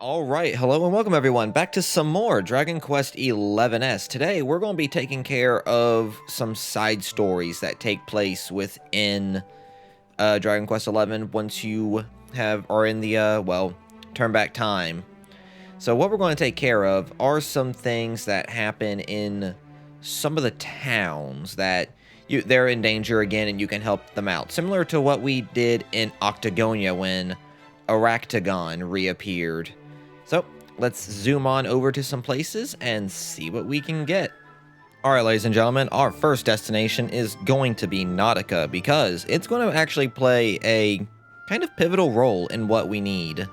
All right, hello and welcome everyone back to some more Dragon Quest XI's. Today we're going to be taking care of some side stories that take place within Dragon Quest XI once you are in the turn back time. So what we're going to take care of are some things that happen in some of the towns that they're in danger again and you can help them out. Similar to what we did in Octagonia when Aractagon reappeared. So let's zoom on over to some places and see what we can get. Alright, ladies and gentlemen, our first destination is going to be Nautica because it's going to actually play a kind of pivotal role in what we need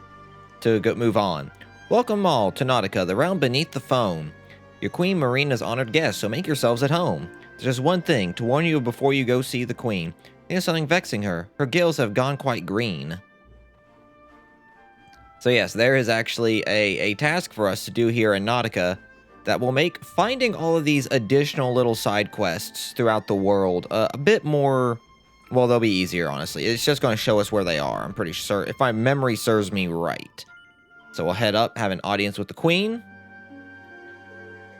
to move on. Welcome all to Nautica, the realm beneath the foam. Your Queen Marina's honored guest, so make yourselves at home. There's just one thing to warn you before you go see the Queen. There's something vexing her. Her gills have gone quite green. So yes, there is actually a task for us to do here in Nautica that will make finding all of these additional little side quests throughout the world a bit more, well, they'll be easier, honestly. It's just going to show us where they are, I'm pretty sure, if my memory serves me right. So we'll head up, have an audience with the Queen,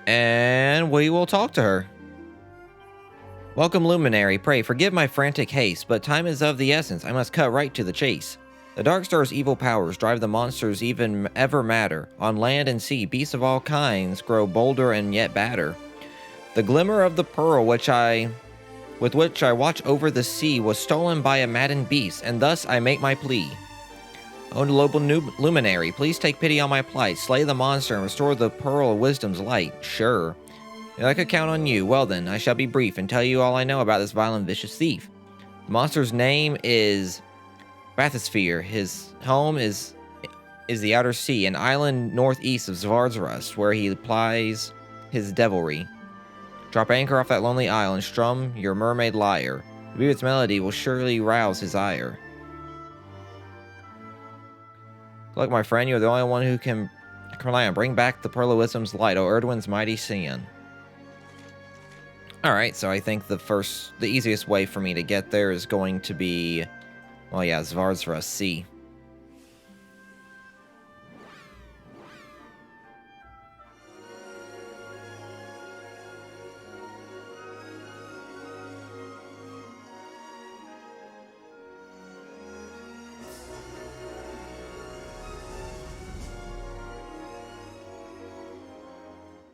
and we will talk to her. Welcome, Luminary. Pray, forgive my frantic haste, but time is of the essence. I must cut right to the chase. The Darkstar's evil powers drive the monsters even ever madder. On land and sea, beasts of all kinds grow bolder and yet badder. The glimmer of the pearl with which I watch over the sea was stolen by a maddened beast, and thus I make my plea. O noble luminary, please take pity on my plight. Slay the monster and restore the pearl of wisdom's light. Sure. If I could count on you, well then, I shall be brief and tell you all I know about this violent, vicious thief. The monster's name is Bathysphere. His home is the Outer Sea, an island northeast of Zvardsrust, where he plies his devilry. Drop anchor off that lonely isle and strum your mermaid lyre. The its melody will surely rouse his ire. Look, my friend, you're the only one who can rely on. Bring back the Pearl of Wisdom's light, O Erdwin's mighty Cian. Alright, so I think the easiest way for me to get there is going to be, well, yeah, Zvardsrust Sea.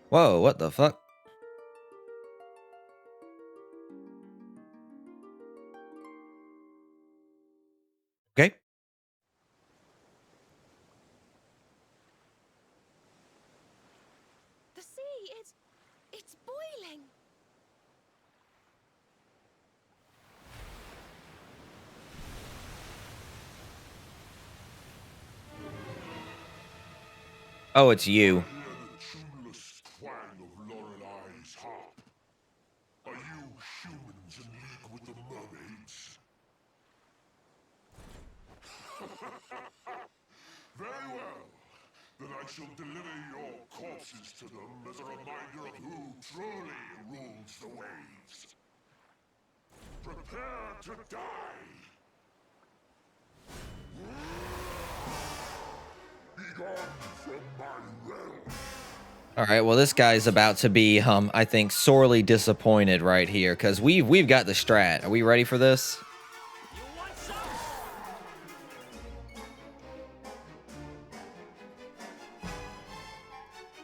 Whoa, what the fuck? Okay. The sea, it's boiling. Oh, it's you. Tuneless twang of Lorelei's harp. Are you humans in league with the mermaids? Very well. Then I shall deliver your corpses to them as a reminder of who truly rules the waves. Prepare to die! Begone from my realm! Alright, well, this guy's about to be, I think, sorely disappointed right here, because we've got the strat. Are we ready for this?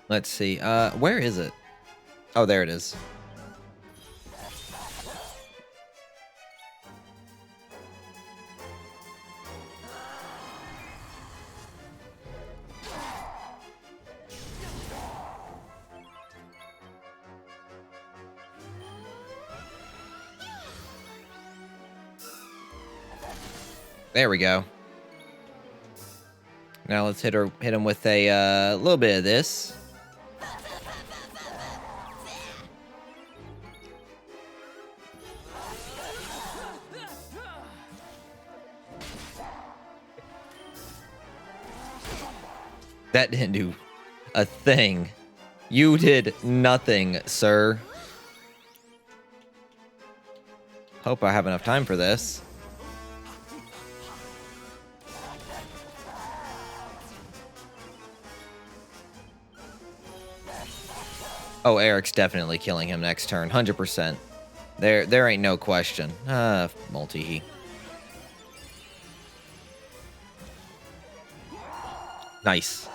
Let's see. Where is it? Oh, there it is. There we go. Now let's hit him with a little bit of this. That didn't do a thing. You did nothing, sir. Hope I have enough time for this. Oh, Eric's definitely killing him next turn, 100%. There ain't no question. Multi. Nice.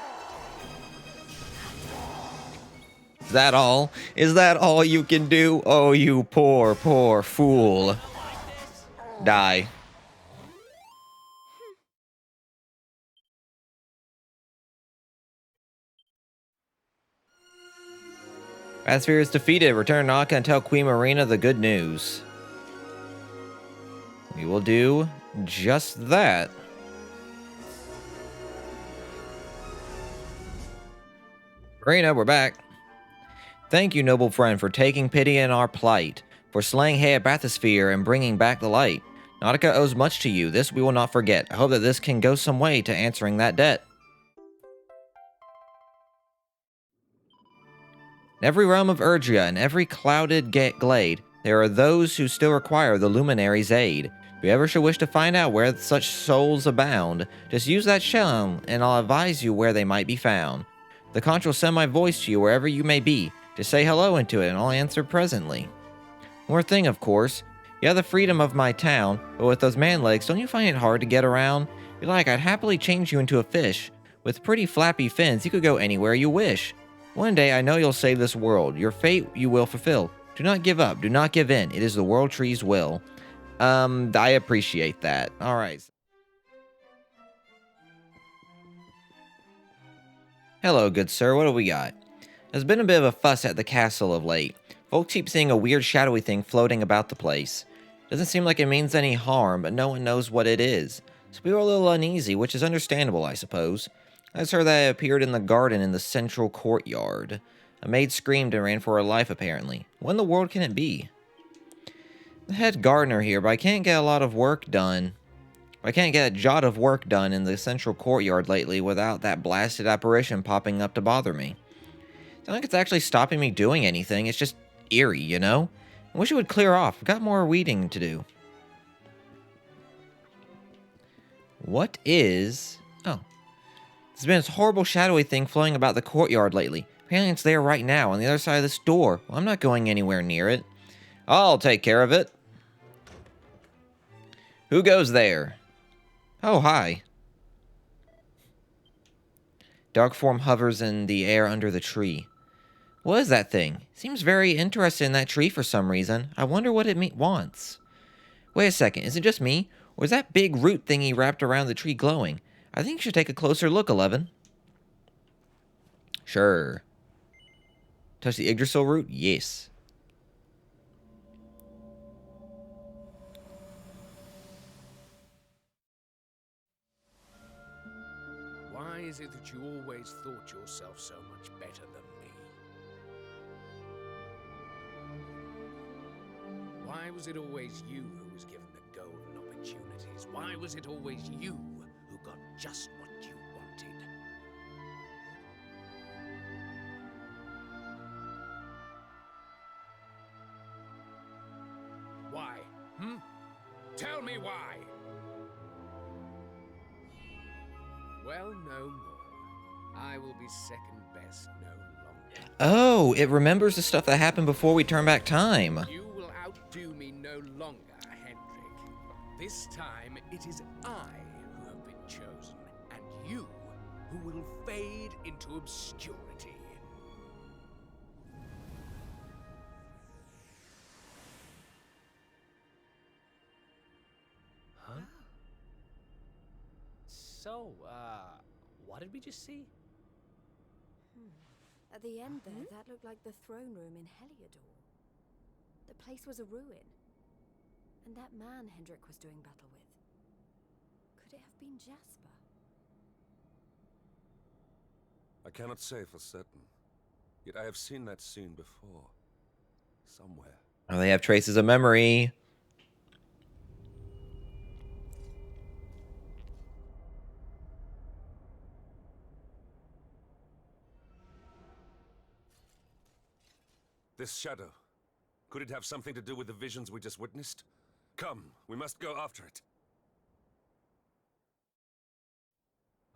Is that all? Is that all you can do? Oh, you poor, poor fool. Die. Bathysphere is defeated. Return to Naka and tell Queen Marina the good news. We will do just that. Marina, we're back. Thank you, noble friend, for taking pity in our plight, for slaying Hay at Bathysphere and bringing back the light. Nautica owes much to you. This we will not forget. I hope that this can go some way to answering that debt. In every realm of Erdrea and every clouded glade, there are those who still require the Luminary's aid. If you ever should wish to find out where such souls abound, just use that shell and I'll advise you where they might be found. The conch will send my voice to you wherever you may be. Just say hello into it and I'll answer presently. One more thing, of course. You have the freedom of my town, but with those man legs, don't you find it hard to get around? If you like, I'd happily change you into a fish. With pretty flappy fins, you could go anywhere you wish. One day, I know you'll save this world. Your fate you will fulfill. Do not give up. Do not give in. It is the World Tree's will. I appreciate that. All right. Hello, good sir. What do we got? There's been a bit of a fuss at the castle of late. Folks keep seeing a weird shadowy thing floating about the place. Doesn't seem like it means any harm, but no one knows what it is. So we were a little uneasy, which is understandable, I suppose. I just heard that it appeared in the garden in the central courtyard. A maid screamed and ran for her life, apparently. What in the world can it be? The head gardener here, but I can't get a lot of work done. I can't get a jot of work done in the central courtyard lately without that blasted apparition popping up to bother me. It's not like it's actually stopping me doing anything, it's just eerie, you know? I wish it would clear off. I've got more weeding to do. What is... Oh. There's been this horrible shadowy thing floating about the courtyard lately. Apparently it's there right now, on the other side of this door. Well, I'm not going anywhere near it. I'll take care of it. Who goes there? Oh, hi. Dark form hovers in the air under the tree. What is that thing? Seems very interested in that tree for some reason. I wonder what it wants. Wait a second, is it just me? Or is that big root thingy wrapped around the tree glowing? I think you should take a closer look, 11. Sure. Touch the Yggdrasil root? Yes. Why is it that you always thought yourself so much better than me? Why was it always you who was given the golden opportunities? Why was it always you who got just what you wanted? Why? Tell me why! Well, no more. I will be second best no longer. Oh, it remembers the stuff that happened before we turn back time. You will outdo me no longer, Hendrik. This time, it is I who have been chosen, and you who will fade into obscurity. Huh? So, what did we just see? At the end there, that looked like the throne room in Heliodor. The place was a ruin. And that man Hendrik was doing battle with. Could it have been Jasper? I cannot say for certain. Yet I have seen that scene before. Somewhere. Oh, they have traces of memory. This shadow. Could it have something to do with the visions we just witnessed? Come, we must go after it.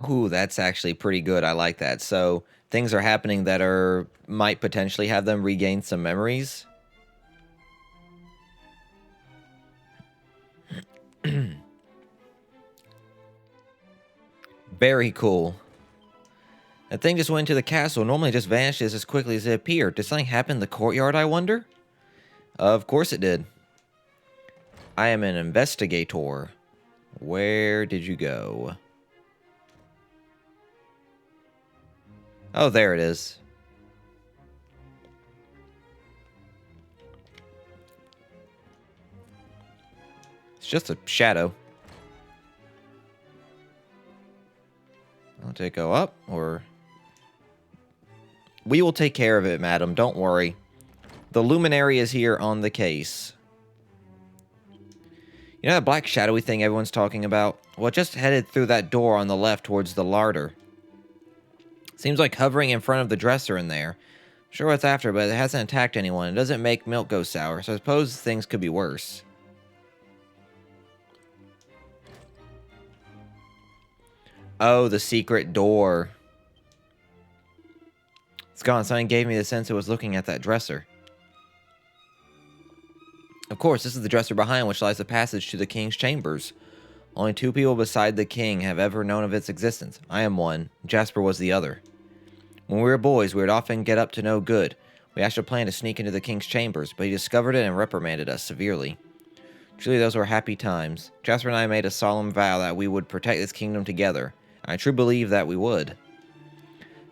Ooh, that's actually pretty good. I like that. So things are happening that are might potentially have them regain some memories. Very cool. That thing just went into the castle. Normally just vanishes as quickly as it appeared. Did something happen in the courtyard, I wonder? Of course it did. I am an investigator. Where did you go? Oh, there it is. It's just a shadow. I'll take go up, or... We will take care of it, madam. Don't worry. The luminary is here on the case. You know that black shadowy thing everyone's talking about? Well, it just headed through that door on the left towards the larder. Seems like hovering in front of the dresser in there. Sure what it's after, but it hasn't attacked anyone. It doesn't make milk go sour, so I suppose things could be worse. Oh, the secret door. It's gone. Something gave me the sense it was looking at that dresser. Of course, this is the dresser behind which lies the passage to the king's chambers. Only 2 people beside the king have ever known of its existence. I am one. Jasper was the other. When we were boys, we would often get up to no good. We hatched a plan to sneak into the king's chambers, but he discovered it and reprimanded us severely. Truly, those were happy times. Jasper and I made a solemn vow that we would protect this kingdom together. I truly believe that we would.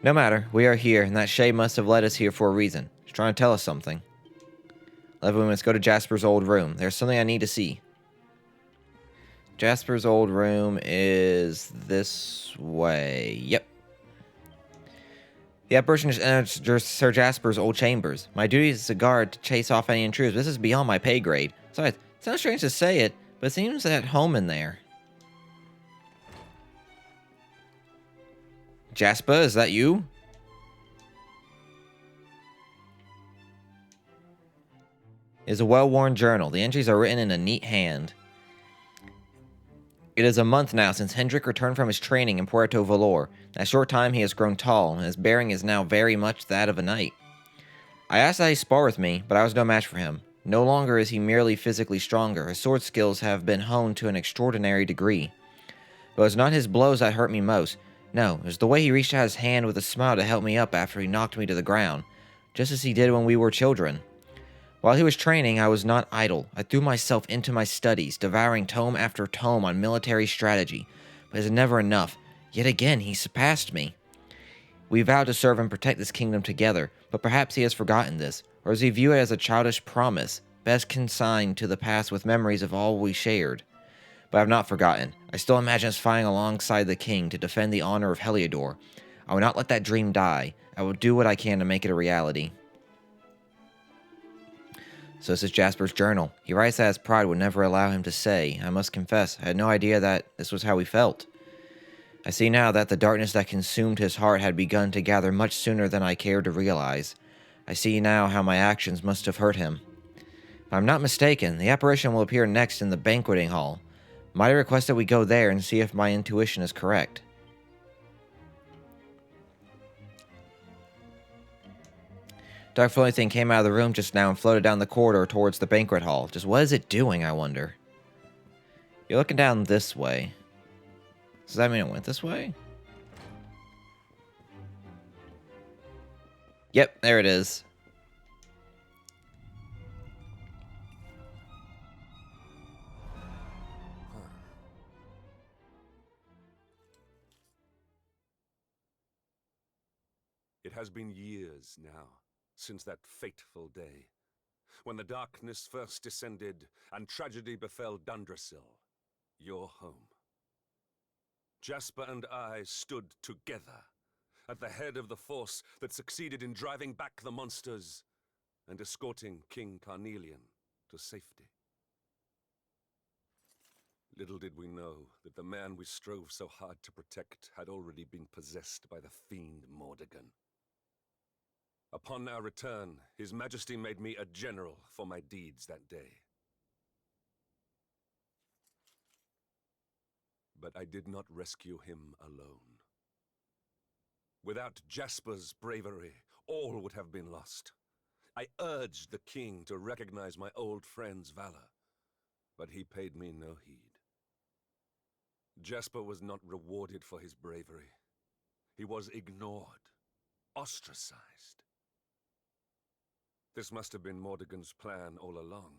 No matter, we are here, and that shade must have led us here for a reason. He's trying to tell us something. Let's go to Jasper's old room. There's something I need to see. Jasper's old room is this way. Yep. The apparition just entered Sir Jasper's old chambers. My duty is to guard to chase off any intruders. This is beyond my pay grade. Besides, it sounds strange to say it, but it seems at home in there. Jasper, is that you? It is a well-worn journal. The entries are written in a neat hand. It is a month now since Hendrik returned from his training in Puerto Valor. In that short time he has grown tall, and his bearing is now very much that of a knight. I asked that he spar with me, but I was no match for him. No longer is he merely physically stronger. His sword skills have been honed to an extraordinary degree. But it was not his blows that hurt me most. No, it was the way he reached out his hand with a smile to help me up after he knocked me to the ground, just as he did when we were children. While he was training, I was not idle. I threw myself into my studies, devouring tome after tome on military strategy. But it is never enough. Yet again, he surpassed me. We vowed to serve and protect this kingdom together, but perhaps he has forgotten this, or does he view it as a childish promise, best consigned to the past with memories of all we shared? But I have not forgotten. I still imagine us fighting alongside the king to defend the honor of Heliodor. I will not let that dream die. I will do what I can to make it a reality. So this is Jasper's journal. He writes that his pride would never allow him to say. I must confess, I had no idea that this was how he felt. I see now that the darkness that consumed his heart had begun to gather much sooner than I cared to realize. I see now how my actions must have hurt him. If I'm not mistaken, the apparition will appear next in the banqueting hall. Might I request that we go there and see if my intuition is correct? Dark floating thing came out of the room just now and floated down the corridor towards the banquet hall. Just what is it doing, I wonder? You're looking down this way. Does that mean it went this way? Yep, there it is. It has been years now since that fateful day, when the darkness first descended and tragedy befell Dundrasil, your home. Jasper and I stood together at the head of the force that succeeded in driving back the monsters and escorting King Carnelian to safety. Little did we know that the man we strove so hard to protect had already been possessed by the fiend Mordegon. Upon our return, His Majesty made me a general for my deeds that day. But I did not rescue him alone. Without Jasper's bravery, all would have been lost. I urged the king to recognize my old friend's valor, but he paid me no heed. Jasper was not rewarded for his bravery. He was ignored, ostracized. This must have been Mordegon's plan all along.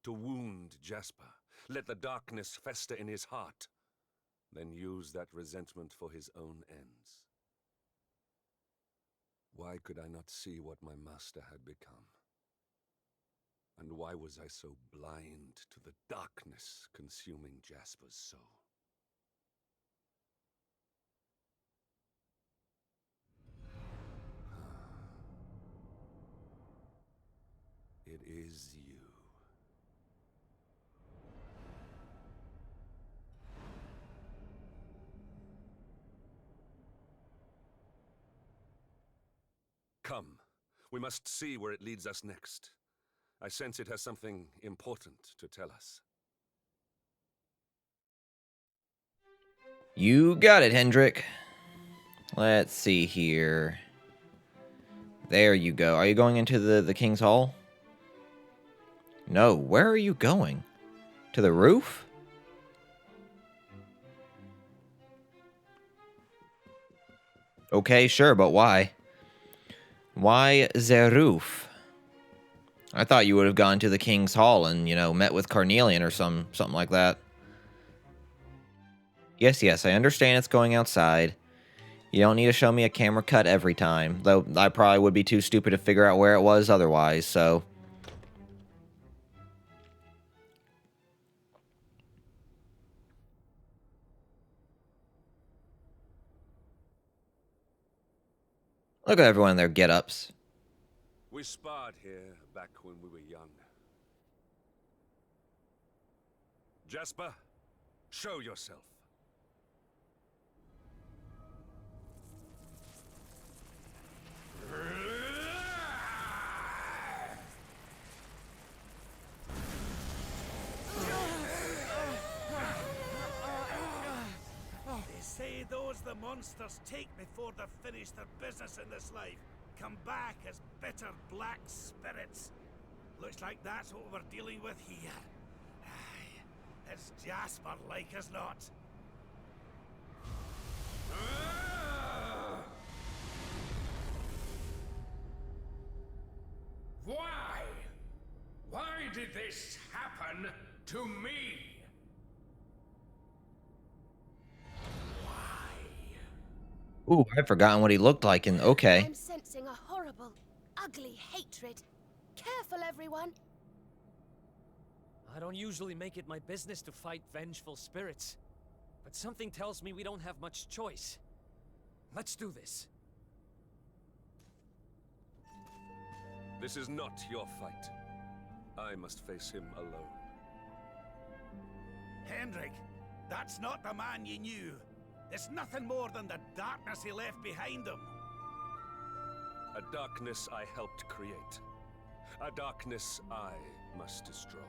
To wound Jasper, let the darkness fester in his heart, then use that resentment for his own ends. Why could I not see what my master had become? And why was I so blind to the darkness consuming Jasper's soul? It is you. Come, we must see where it leads us next. I sense it has something important to tell us. You got it, Hendrik. Let's see here. There you go. Are you going into the King's Hall? No, where are you going? To the roof? Okay, sure, but why? Why the roof? I thought you would have gone to the King's Hall and, you know, met with Carnelian or something like that. Yes, I understand it's going outside. You don't need to show me a camera cut every time, though I probably would be too stupid to figure out where it was otherwise, so... Look at everyone in their get-ups. We sparred here back when we were young. Jasper, show yourself. They say those the monsters take before they've finished their business in this life come back as bitter black spirits. Looks like that's what we're dealing with here. Aye, it's Jasper like as not. Why? Why did this happen to me? Ooh, I've forgotten what he looked like in... Okay. I'm sensing a horrible, ugly hatred. Careful, everyone. I don't usually make it my business to fight vengeful spirits, but something tells me we don't have much choice. Let's do this. This is not your fight. I must face him alone. Hendrik, that's not the man you knew. It's nothing more than the darkness he left behind him. A darkness I helped create. A darkness I must destroy.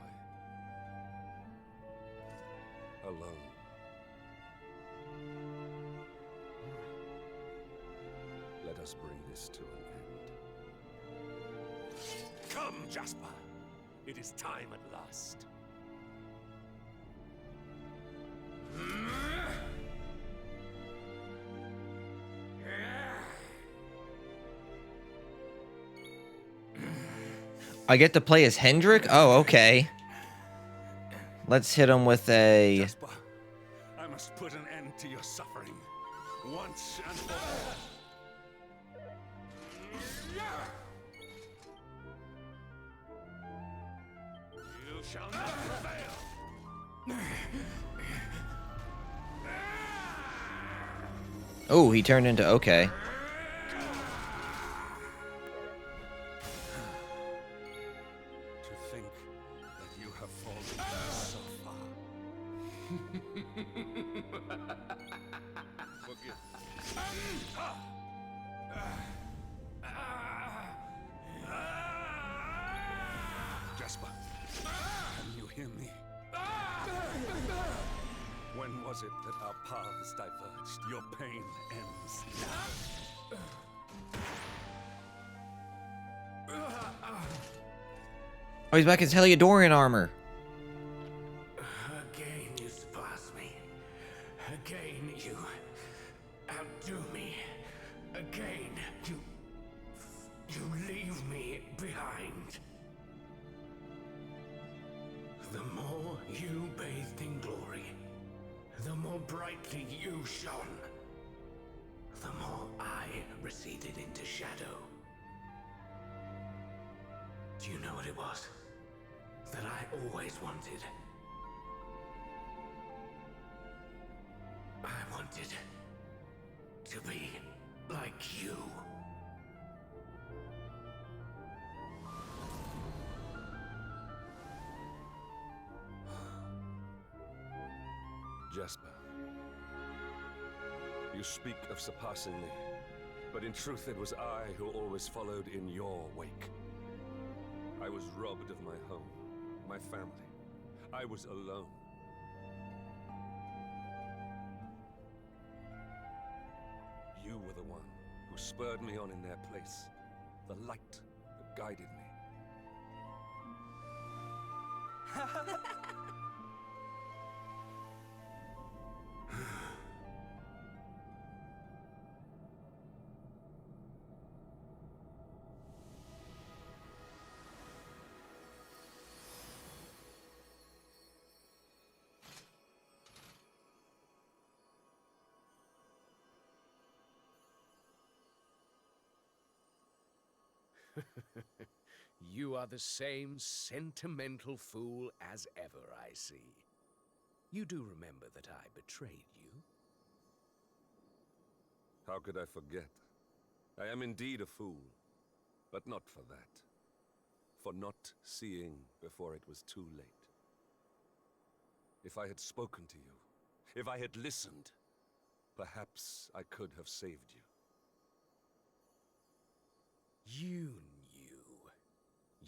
Alone. Let us bring this to an end. Come, Jasper. It is time at last. I get to play as Hendrik? Oh, okay. Let's hit him with a... Jasper, I must put an end to your suffering. Once and for all. You shall not prevail. Oh, he turned into... Okay. To think that you have fallen so far. Forgive. Jasper, can you hear me? When was it that our paths diverged? Your pain ends now. Oh, he's back in his Heliodorian armor. Again you surpass me. Again you outdo me. Again you leave me behind. The more you bathed in glory, the more brightly you shone, the more I receded into shadow. Do you know what it was that I always wanted? I wanted to be like you. Jasper, you speak of surpassing me, but in truth it was I who always followed in your wake. I was robbed of my home, my family. I was alone. You were the one who spurred me on in their place, the light that guided me. You are the same sentimental fool as ever, I see. You do remember that I betrayed you? How could I forget? I am indeed a fool, but not for that. For not seeing before it was too late. If I had spoken to you, if I had listened, perhaps I could have saved you. You knew.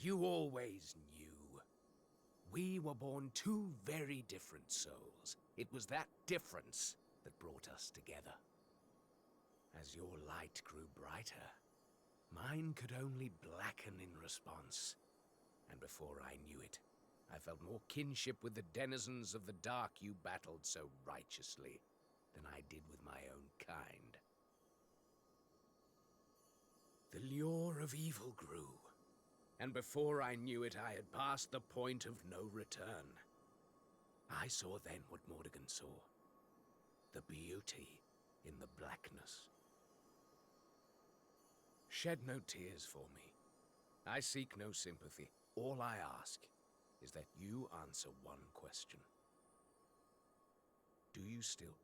You always knew. We were born two very different souls. It was that difference that brought us together. As your light grew brighter, mine could only blacken in response. And before I knew it, I felt more kinship with the denizens of the dark you battled so righteously than I did with my own kind. The lure of evil grew, and before I knew it, I had passed the point of no return. I saw then what Mordegon saw, the beauty in the blackness. Shed no tears for me. I seek no sympathy. All I ask is that you answer one question. Do you still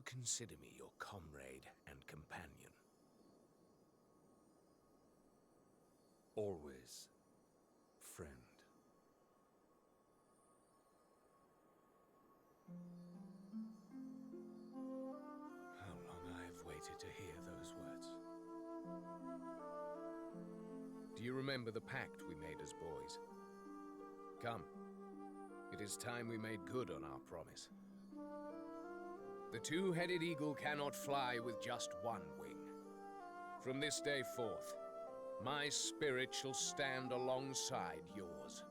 consider me your comrade and companion? Always, friend. How long I have waited to hear those words. Do you remember the pact we made as boys? Come. It is time we made good on our promise. The two-headed eagle cannot fly with just one wing. From this day forth, my spirit shall stand alongside yours.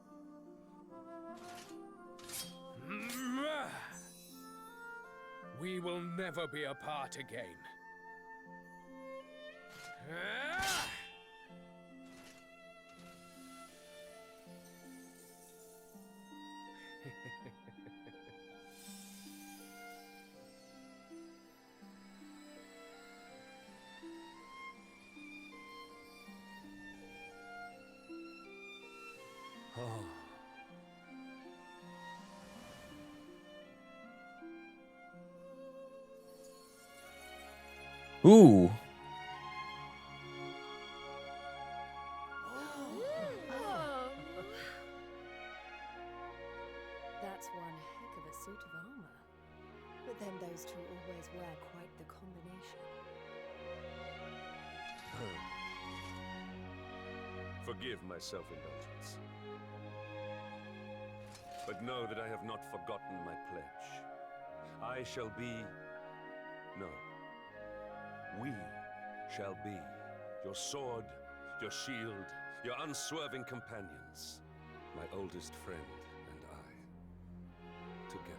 We will never be apart again. Ooh. That's one heck of a suit of armor. But then those two always wear quite the combination. Forgive my self-indulgence. But know that I have not forgotten my pledge. I shall be... No. We shall be your sword, your shield, your unswerving companions, my oldest friend and I, together.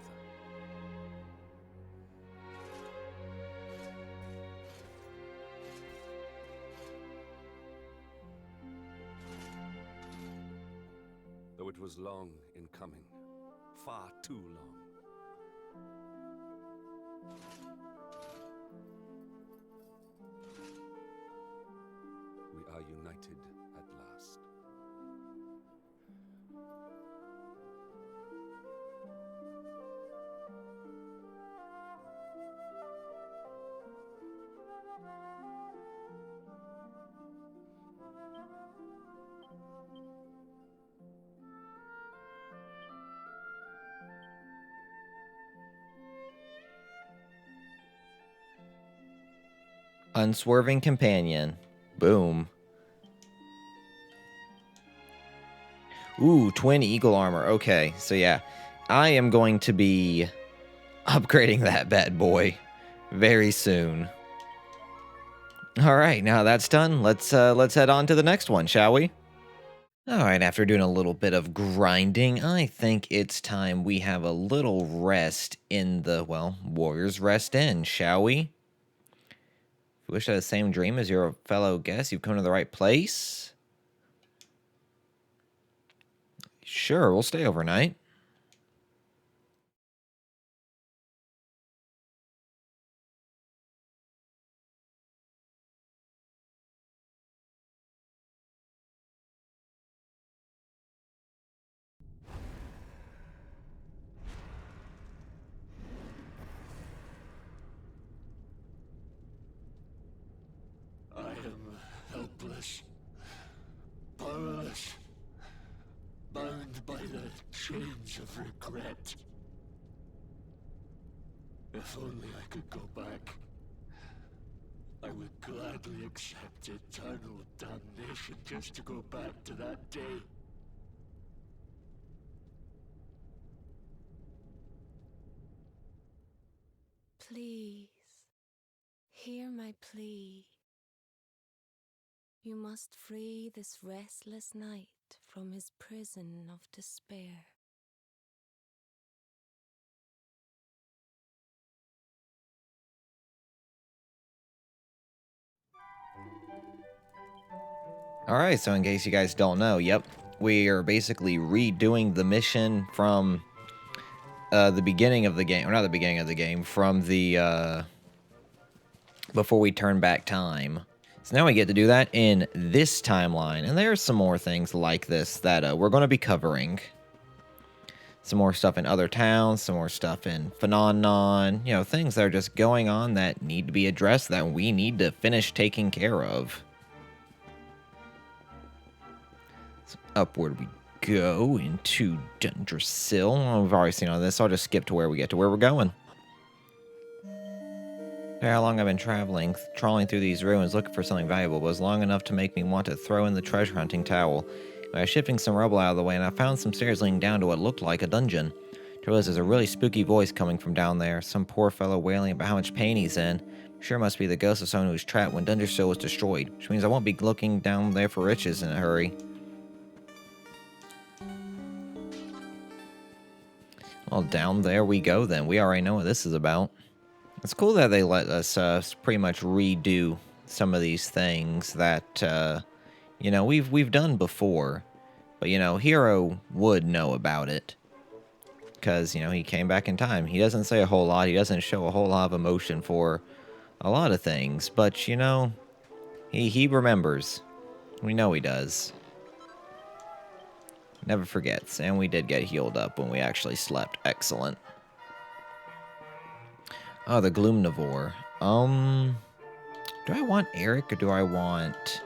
Though it was long in coming, far too long. We are united at last. Unswerving companion. Boom. Ooh, twin eagle armor. Okay, so yeah, I am going to be upgrading that bad boy very soon. All right, now that's done. Let's head on to the next one, shall we? All right, after doing a little bit of grinding, I think it's time we have a little rest in the, well, Warrior's Rest Inn, shall we? If you wish to have the same dream as your fellow guests, you've come to the right place. Sure, we'll stay overnight. I am helpless, powerless, bound by the chains of regret. If only I could go back, I would gladly accept eternal damnation just to go back to that day. Please, hear my plea. You must free this restless knight from his prison of despair. Alright, so in case you guys don't know, yep, we are basically redoing the mission from the beginning of the game, or not the beginning of the game, from the, before we turn back time. So now we get to do that in this timeline, and there's some more things like this that we're going to be covering. Some more stuff in other towns, some more stuff in Phenomenon, you know, things that are just going on that need to be addressed, that we need to finish taking care of. So upward we go into Dundrasil. Oh, we've already seen all this, so I'll just skip to where we get to where we're going. How long I've been trawling through these ruins looking for something valuable, but it was long enough to make me want to throw in the treasure hunting towel. I was shifting some rubble out of the way, and I found some stairs leading down to what looked like a dungeon. Trouble is, there's a really spooky voice coming from down there, some poor fellow wailing about how much pain he's in. Sure must be the ghost of someone who was trapped when Dundrasil was destroyed, which means I won't be looking down there for riches in a hurry. Well, down there we go then. We already know what this is about. It's cool that they let us pretty much redo some of these things that, you know, we've done before. But, you know, Hero would know about it. Because, you know, he came back in time. He doesn't say a whole lot. He doesn't show a whole lot of emotion for a lot of things. But, you know, he remembers. We know he does. Never forgets. And we did get healed up when we actually slept. Excellent. Oh, the Gloomnivore. Do I want Eric or do I want...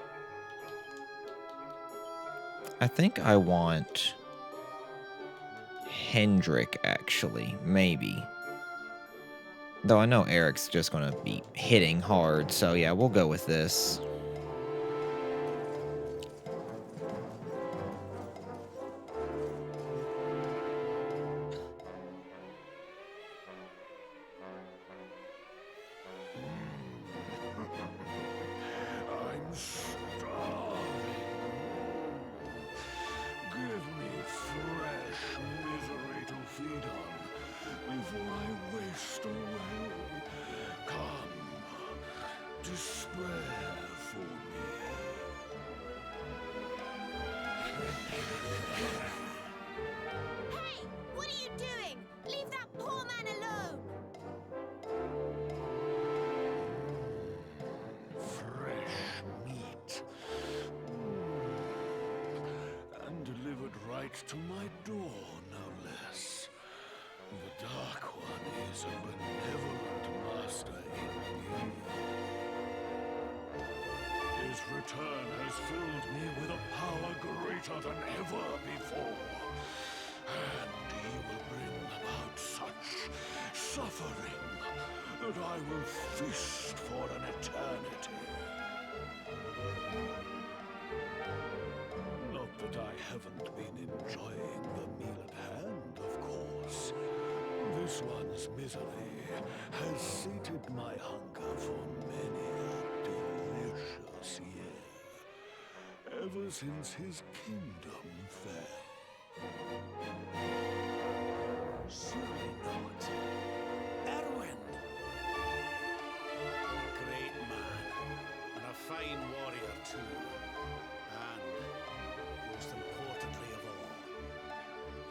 I think I want Hendrik, actually. Maybe. Though I know Eric's just going to be hitting hard, so yeah, we'll go with this. I'm starving. despair for me. Hey! What are you doing? Leave that poor man alone! Fresh meat. And delivered right to my door, no less. The Dark One is a benevolent master indeed. His return has filled me with a power greater than ever before. And he will bring about such suffering that I will feast for an eternity. Not that I haven't been enjoying the meal at hand, of course. This one's misery has sated my hunger for many a delicious year, ever since his kingdom fell. Surely not. Erwin! Great man. And a fine warrior, too. And, most importantly of all,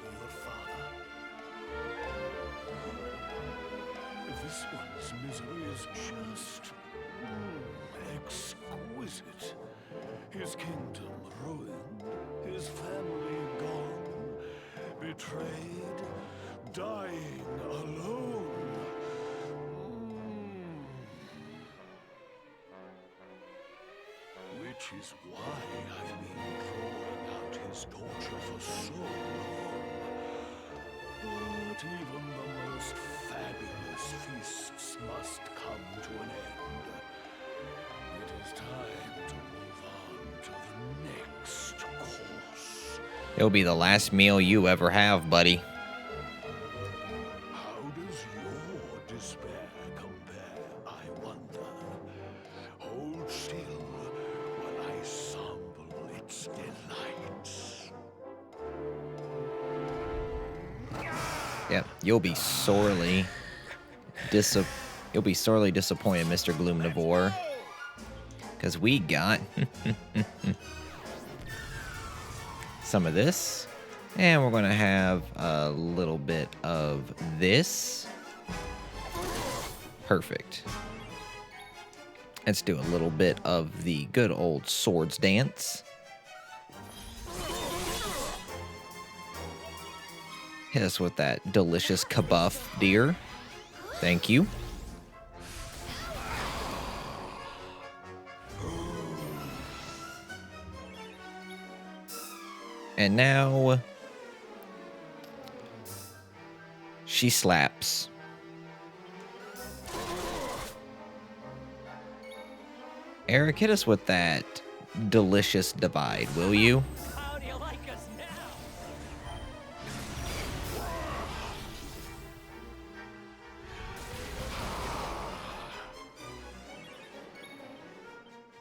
your father. This one's misery is just exquisite. His kingdom ruined, his family gone, betrayed, dying alone. Which is why I've been drawing out his torture for so long. But even the most fabulous feasts must come to an end. It is time to move on to the next course. It'll be the last meal you ever have, buddy. How does your despair compare, I wonder? Hold still while I sample its delights. Yeah, you'll be sorely disappointed, Mr. Gloomnivore. Because we got some of this. And we're going to have a little bit of this. Perfect. Let's do a little bit of the good old swords dance. Hit us with that delicious kabuff, dear. Thank you. And now she slaps. Eric, hit us with that delicious divide, will you? How do you like us now?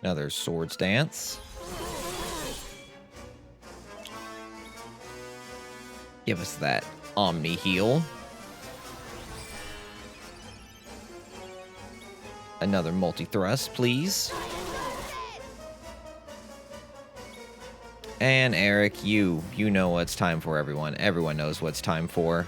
Another swords dance. Give us that Omni heal. Another multi-thrust, please. And Eric, you know what it's time for, everyone. Everyone knows what it's time for.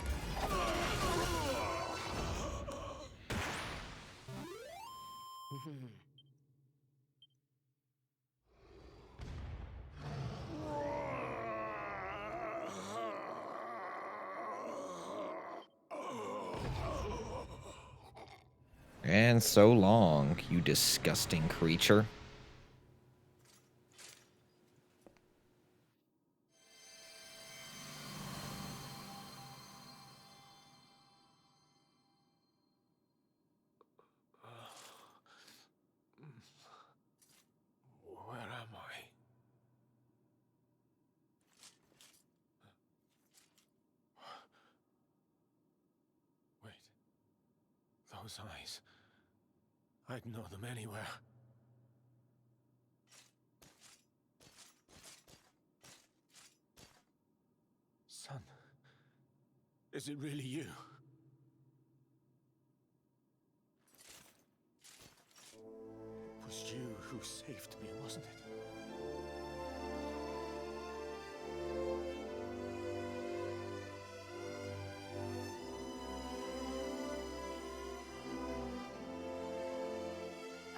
And so long, you disgusting creature. Where am I? Wait. Those eyes. I'd know them anywhere. Son. Is it really you? was you who saved me, wasn't it?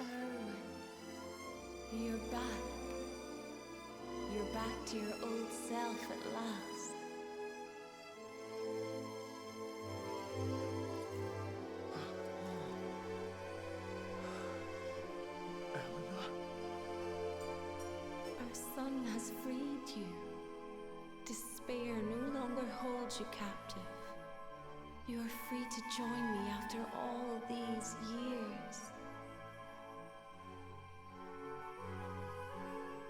Erwin, you're back. You're back to your old self at last. Eleanor? Our son has freed you. Despair no longer holds you captive. You are free to join me after all these years.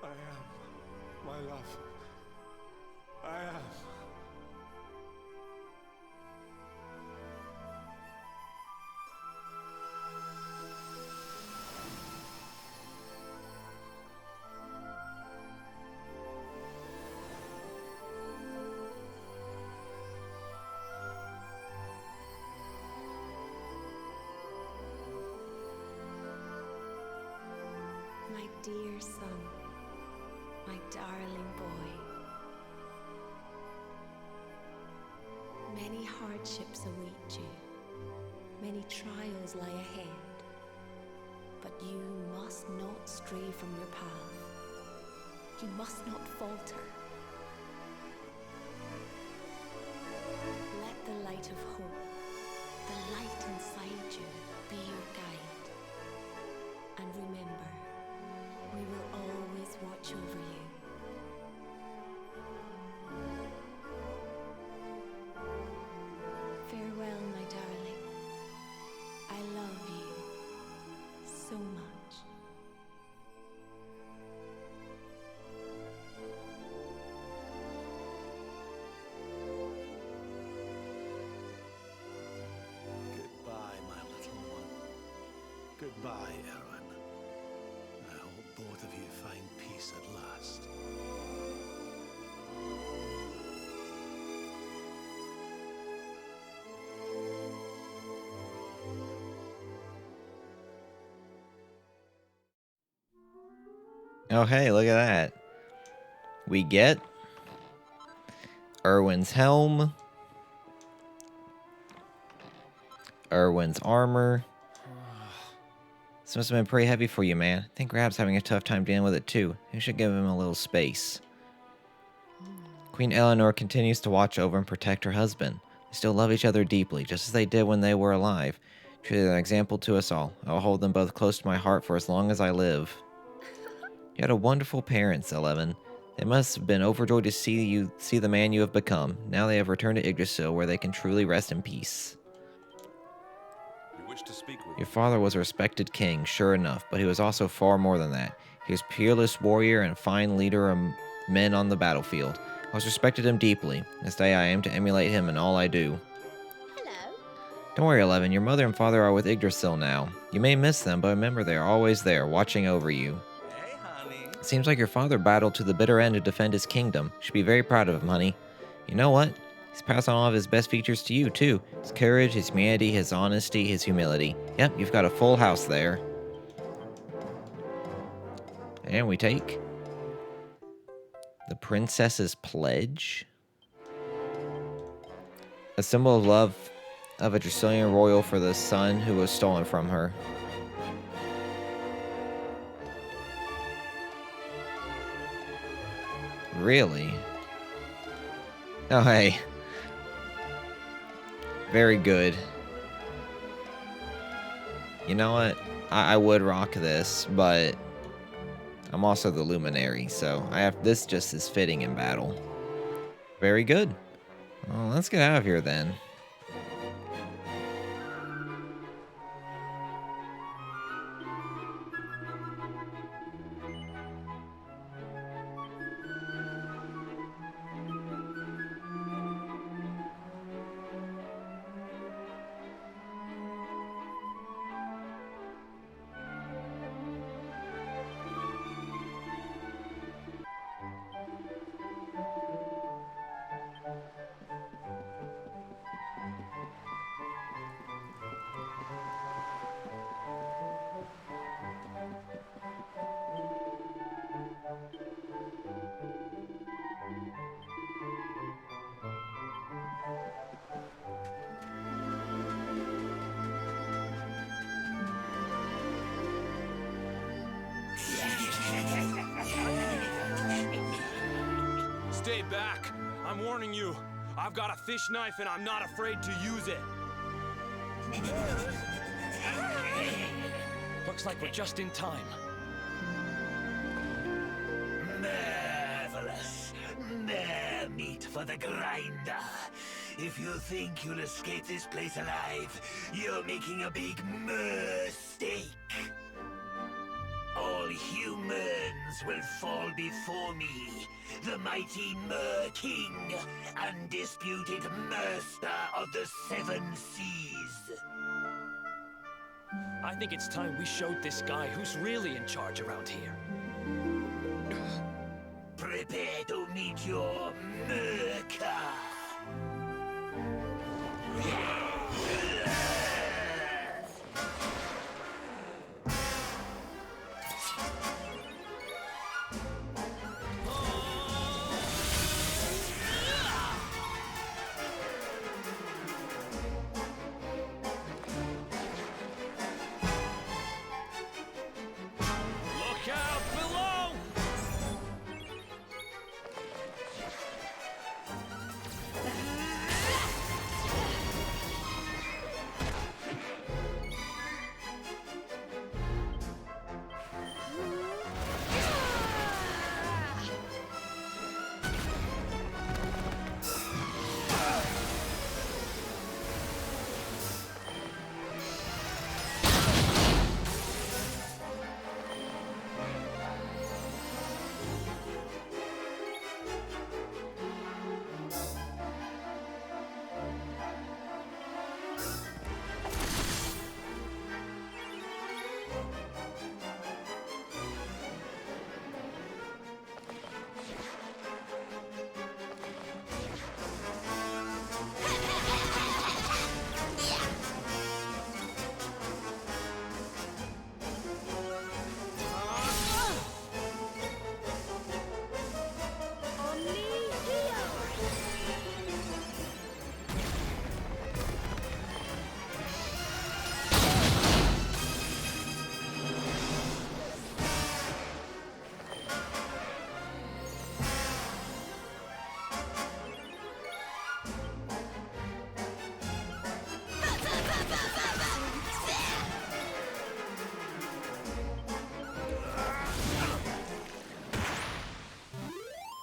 I am, my love. I am. My dear son, my darling boy. Many hardships await you, many trials lie ahead, but you must not stray from your path. You must not falter. Let the light of hope, the light inside you, be your guide. And remember, we will always watch over you. Farewell, my darling. I love you so much. Goodbye, my little one. Goodbye, Erwin. I hope both of you find peace at last. Oh, hey, look at that. We get Erwin's helm, Erwin's armor. This must have been pretty heavy for you, man. I think Grab's having a tough time dealing with it too. You should give him a little space. Queen Eleanor continues to watch over and protect her husband. They still love each other deeply, just as they did when they were alive. Truly an example to us all. I will hold them both close to my heart for as long as I live. You had a wonderful parents, 11. They must have been overjoyed to see the man you have become. Now they have returned to Yggdrasil, where they can truly rest in peace. You wish to speak with Your father was a respected king, sure enough, but he was also far more than that. He was a peerless warrior and a fine leader of men on the battlefield. I was respected him deeply. This day I aim to emulate him in all I do. Hello. Don't worry, 11. Your mother and father are with Yggdrasil now. You may miss them, but remember they are always there, watching over you. Hey, honey. It seems like your father battled to the bitter end to defend his kingdom. You should be very proud of him, honey. You know what? He's passed on all of his best features to you, too. His courage, his humanity, his honesty, his humility. Yep, you've got a full house there. And we take the Princess's Pledge. A symbol of love of a Dracilian royal for the son who was stolen from her. Really? Oh, hey. Very good. You know what? I would rock this, but I'm also the Luminary, so I have this just as fitting in battle. Very good. Well, let's get out of here then. back. I'm warning you. I've got a fish knife and I'm not afraid to use it. Looks like we're just in time. Marvelous. More meat for the grinder. If you think you'll escape this place alive, you're making a big mistake. All humans will fall before me, the mighty Mer King, undisputed master of the Seven Seas. I think it's time we showed this guy who's really in charge around here. Prepare to meet your Merca. Look out below!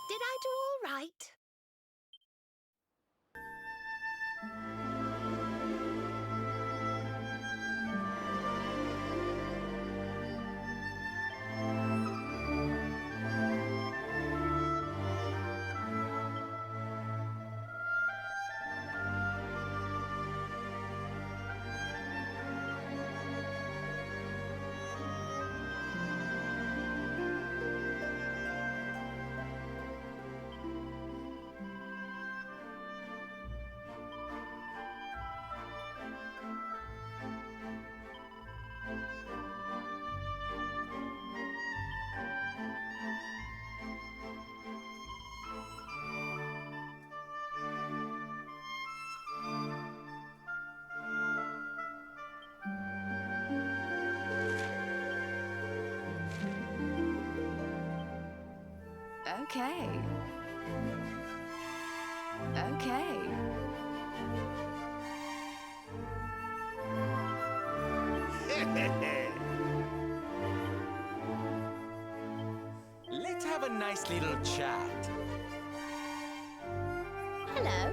Did I do all right? Okay. Okay. Let's have a nice little chat. Hello.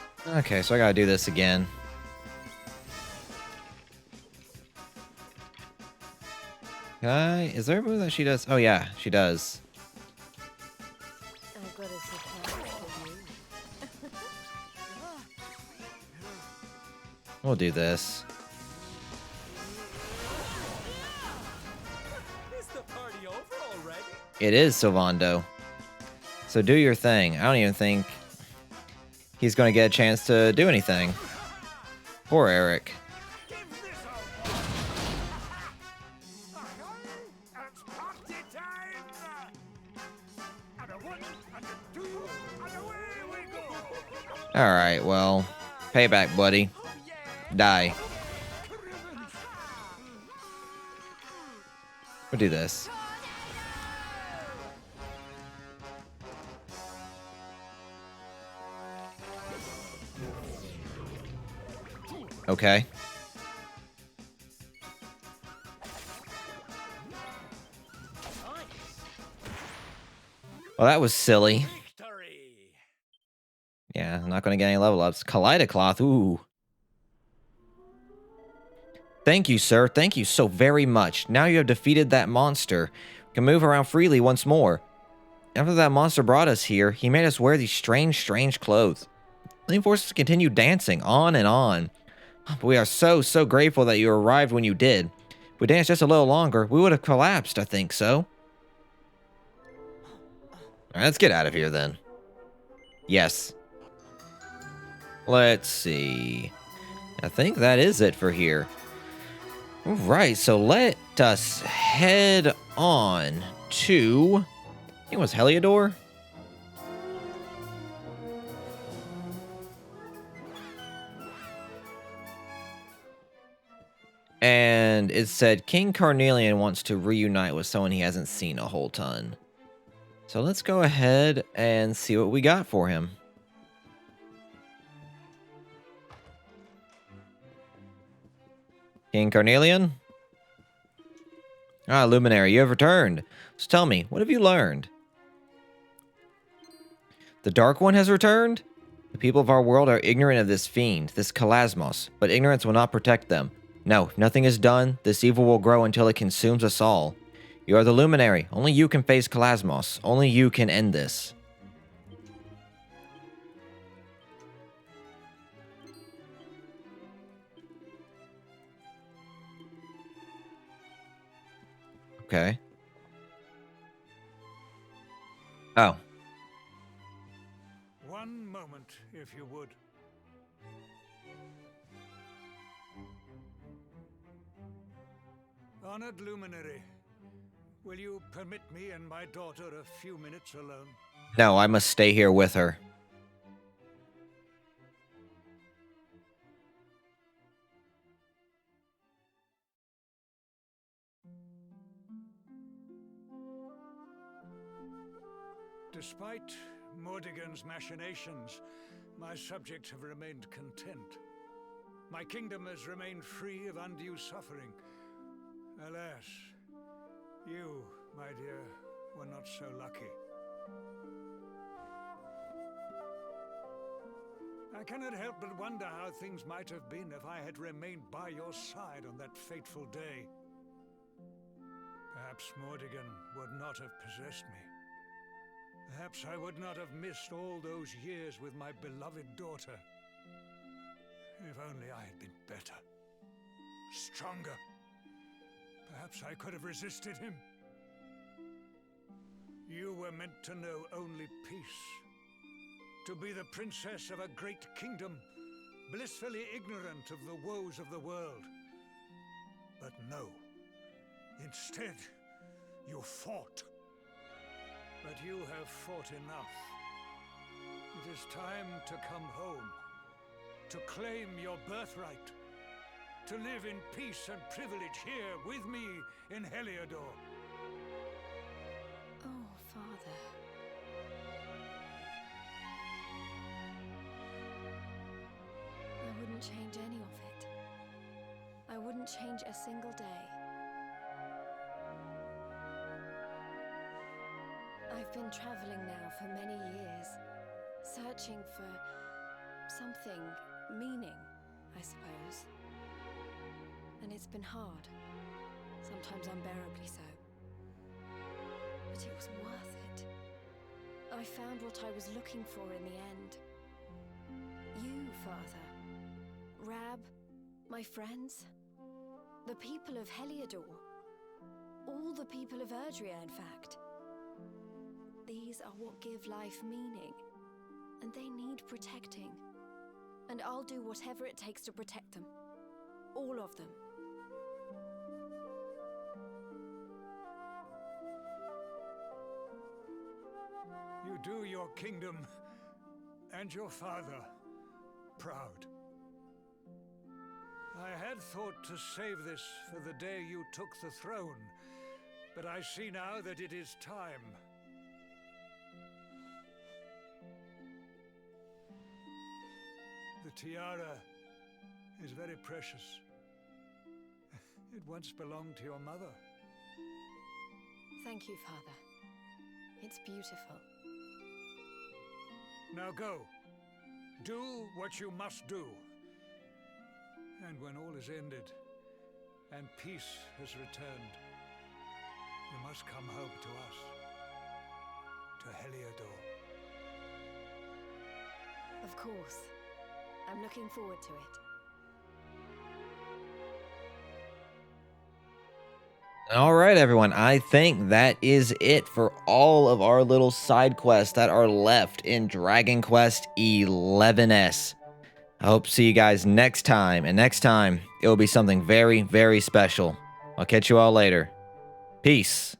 Okay, so I gotta do this again. Is there a move that she does? Oh yeah, she does. I've got a surprise for you. We'll do this. Is the party over already? It is Sylvando. So do your thing. I don't even think he's gonna get a chance to do anything. Poor Eric. Give this a It's party time! And a one, and a two, and away we go! Alright, well, payback, buddy. Die. We'll do this. Okay. Well, that was silly. Victory! Yeah, I'm not going to get any level ups. Kaleidocloth, ooh. Thank you, sir. Thank you so very much. Now you have defeated that monster. We can move around freely once more. After that monster brought us here, he made us wear these strange clothes. He forced us to continue dancing on and on. But we are so grateful that you arrived when you did. If we danced just a little longer, we would have collapsed, I think so. Alright, let's get out of here then. Yes. Let's see. I think that is it for here. Alright, so let us head on to... I think it was Heliodor? And it said King Carnelian wants to reunite with someone he hasn't seen a whole ton. So let's go ahead and see what we got for him. King Carnelian? Ah, Luminary, you have returned. So tell me, what have you learned? The Dark One has returned? The people of our world are ignorant of this fiend, this Kalasmos, but ignorance will not protect them. No, nothing is done. This evil will grow until it consumes us all. You are the Luminary. Only you can face Kalasmos. Only you can end this. Okay. Oh. One moment, if you would. Honored Luminary, will you permit me and my daughter a few minutes alone? No, I must stay here with her. Despite Mordigan's machinations, my subjects have remained content. My kingdom has remained free of undue suffering. Alas, you, my dear, were not so lucky. I cannot help but wonder how things might have been if I had remained by your side on that fateful day. Perhaps Mordigan would not have possessed me. Perhaps I would not have missed all those years with my beloved daughter. If only I had been better, stronger. Perhaps I could have resisted him. You were meant to know only peace. To be the princess of a great kingdom, blissfully ignorant of the woes of the world. But no. Instead, you fought. But you have fought enough. It is time to come home. To claim your birthright. To live in peace and privilege here with me in Heliodor. Oh, Father. I wouldn't change any of it. I wouldn't change a single day. I've been traveling now for many years, searching for something meaning, I suppose. And it's been hard, sometimes unbearably so. But it was worth it. I found what I was looking for in the end. You, Father. Rab, my friends. The people of Heliodor. All the people of Erdrea, in fact. These are what give life meaning. And they need protecting. And I'll do whatever it takes to protect them. All of them. You do your kingdom and your father proud. I had thought to save this for the day you took the throne, but I see now that it is time. The tiara is very precious. It once belonged to your mother. Thank you, Father. It's beautiful. Now go. Do what you must do. And when all is ended, and peace has returned, you must come home to us. To Heliodor. Of course. I'm looking forward to it. All right, everyone. I think that is it for all of our little side quests that are left in Dragon Quest XI's. I hope to see you guys next time. And next time, it will be something very, very special. I'll catch you all later. Peace.